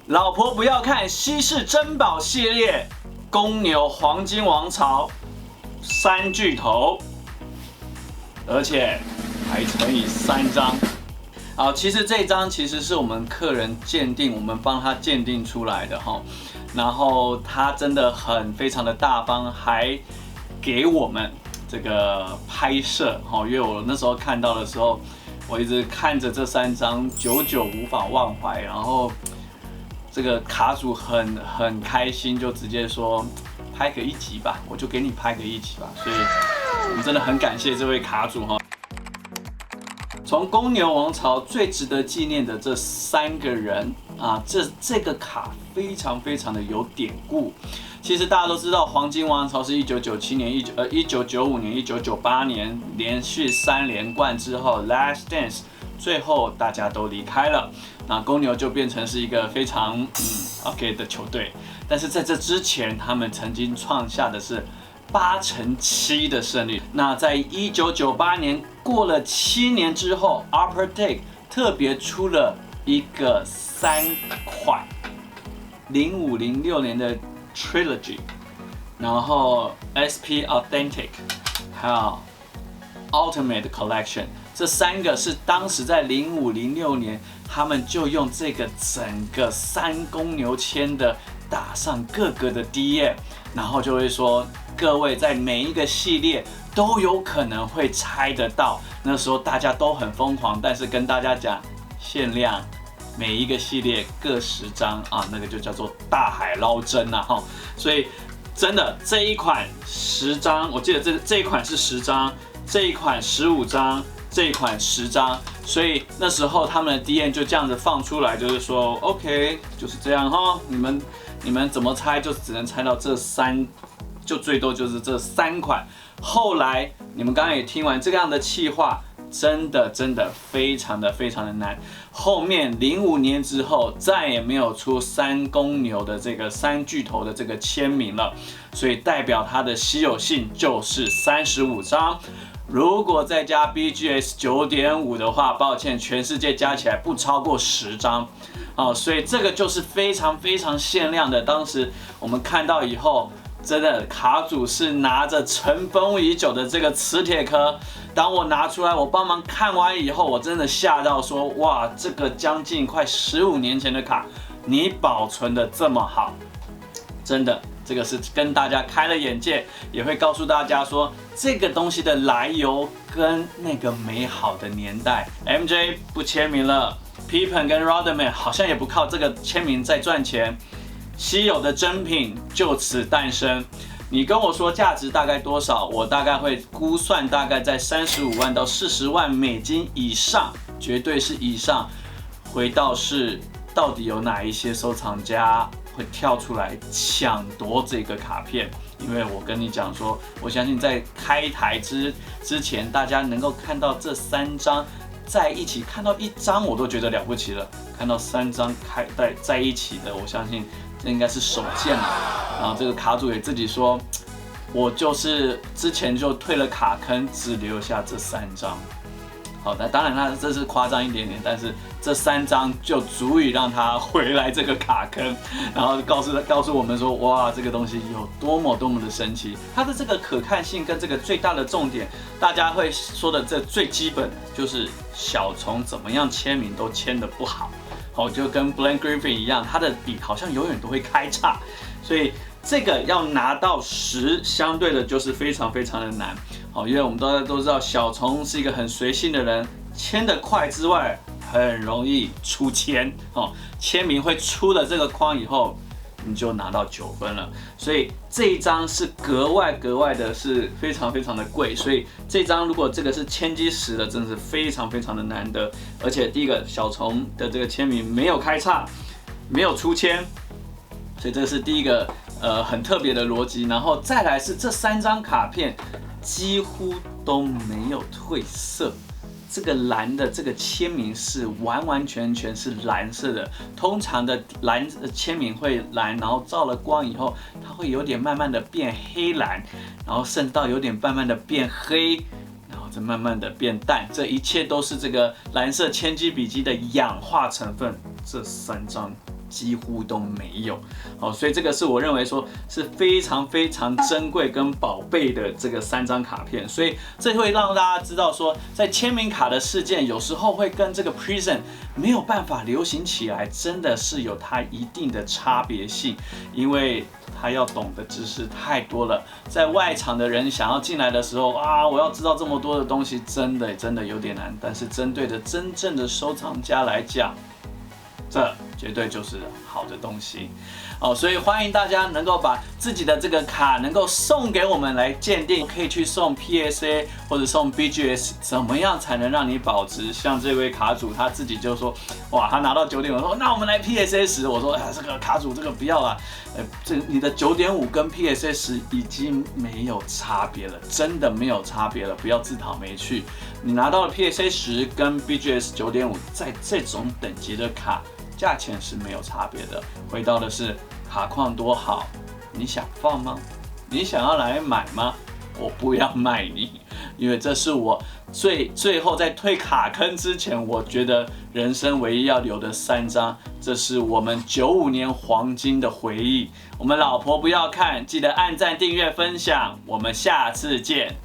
老婆不要看稀世珍宝系列，公牛黄金王朝3巨头，而且还乘以3张。好，其实这张其实是我们客人鉴定，我们帮他鉴定出来的哈。然后他真的非常的大方，还给我们这个拍摄哈。因为我那时候看到的时候，我一直看着这3张，久久无法忘怀。然后这个卡主很开心，就直接说拍个1集吧，我就给你拍个1集吧。所以我们真的很感谢这位卡主哈。从公牛王朝最值得纪念的这3个人啊，这个卡非常的有典故。其实大家都知道，黄金王朝是1997年、1995年、1998年连续3连冠之后 ，Last Dance 最后大家都离开了，那公牛就变成是一个非常OK 的球队。但是在这之前，他们曾经创下的是8-7的胜利。那在1998年过了7年之后 ，Upper Deck 特别出了一个3款05、06年的 Trilogy， 然后 SP Authentic， 还有 Ultimate Collection， 这3个是当时在05、06年，他们就用这个整个3公牛签的打上各个的 DM， 然后就会说各位在每一个系列都有可能会猜得到。那时候大家都很疯狂，但是跟大家讲限量，每一个系列各10张啊，那个就叫做大海捞针啊哈。所以真的这一款10张，我记得这一款是10张，这一款15张，这一款10张。所以那时候他们的 DM 就这样子放出来，就是说 OK 就是这样哈，你们怎么猜就只能猜到这3。就最多就是这3款。后来你们刚刚也听完这样的企划，真的非常的难。后面05年之后再也没有出3公牛的这个3巨头的这个签名了，所以代表它的稀有性就是35张。如果再加 BGS 9.5的话，抱歉，全世界加起来不超过10张。所以这个就是非常限量的。当时我们看到以后，真的卡主是拿着尘封已久的这个磁铁壳，当我拿出来，我帮忙看完以后，我真的吓到说，哇，这个将近快15年前的卡，你保存的这么好，真的，这个是跟大家开了眼界，也会告诉大家说这个东西的来由跟那个美好的年代。MJ 不签名了 ，Pippen 跟 Rodman 好像也不靠这个签名在赚钱。稀有的珍品就此诞生。你跟我说价值大概多少，我大概会估算大概在35万到40万美金以上，绝对是以上。回到是到底有哪一些收藏家会跳出来抢夺这个卡片？因为我跟你讲说，我相信在开台之前，大家能够看到这3张在一起，看到1张我都觉得了不起了，看到3张在一起的，我相信这应该是首见了。然后这个卡主也自己说，我就是之前就退了卡坑，只留下这3张。好的，当然他这是夸张一点点，但是这3张就足以让他回来这个卡坑，然后告诉我们说，哇，这个东西有多么的神奇。它的这个可看性跟这个最大的重点，大家会说的这最基本就是小虫怎么样签名都签得不好。就跟 Blake Griffin 一样，他的笔好像永远都会开叉，所以这个要拿到10，相对的就是非常的难。因为我们都知道小虫是一个很随性的人，签得快之外，很容易出签。签名会出了这个框以后，你就拿到9分了。所以这一张是格外的是非常的贵，所以这张如果这个是千基石的，真的是非常的难得。而且第一个小虫的这个签名没有开叉，没有出签，所以这是第一个很特别的逻辑。然后再来是这3张卡片几乎都没有褪色。这个蓝的这个签名是完全是蓝色的，通常的签名会蓝，然后照了光以后，它会有点慢慢的变黑蓝，然后甚至到有点慢慢的变黑，然后再慢慢的变淡，这一切都是这个蓝色千基笔记的氧化成分。这3张几乎都没有。所以这个是我认为说是非常非常珍贵跟宝贝的这个3张卡片，所以这会让大家知道说，在签名卡的事件有时候会跟这个 Prizm 没有办法流行起来，真的是有它一定的差别性，因为他要懂的知识太多了，在外场的人想要进来的时候啊，我要知道这么多的东西，真的有点难。但是针对着真正的收藏家来讲，这绝对就是好的东西。所以欢迎大家能够把自己的这个卡能够送给我们来鉴定，可以去送 PSA 或者送 BGS， 怎么样才能让你保值？像这位卡主他自己就说，哇，他拿到9.5，说那我们来 PSA 10，我说这个卡主这个不要啊，你的9.5跟 PSA 10已经没有差别了，真的没有差别了，不要自讨没趣。你拿到了 PSA 10跟 BGS 9.5，在这种等级的卡，价钱是没有差别的。回到的是卡况多好，你想放吗？你想要来买吗？我不要卖你，因为这是我最后在退卡坑之前，我觉得人生唯一要留的3张，这是我们95年黄金的回忆。我们老婆不要看，记得按赞、订阅、分享，我们下次见。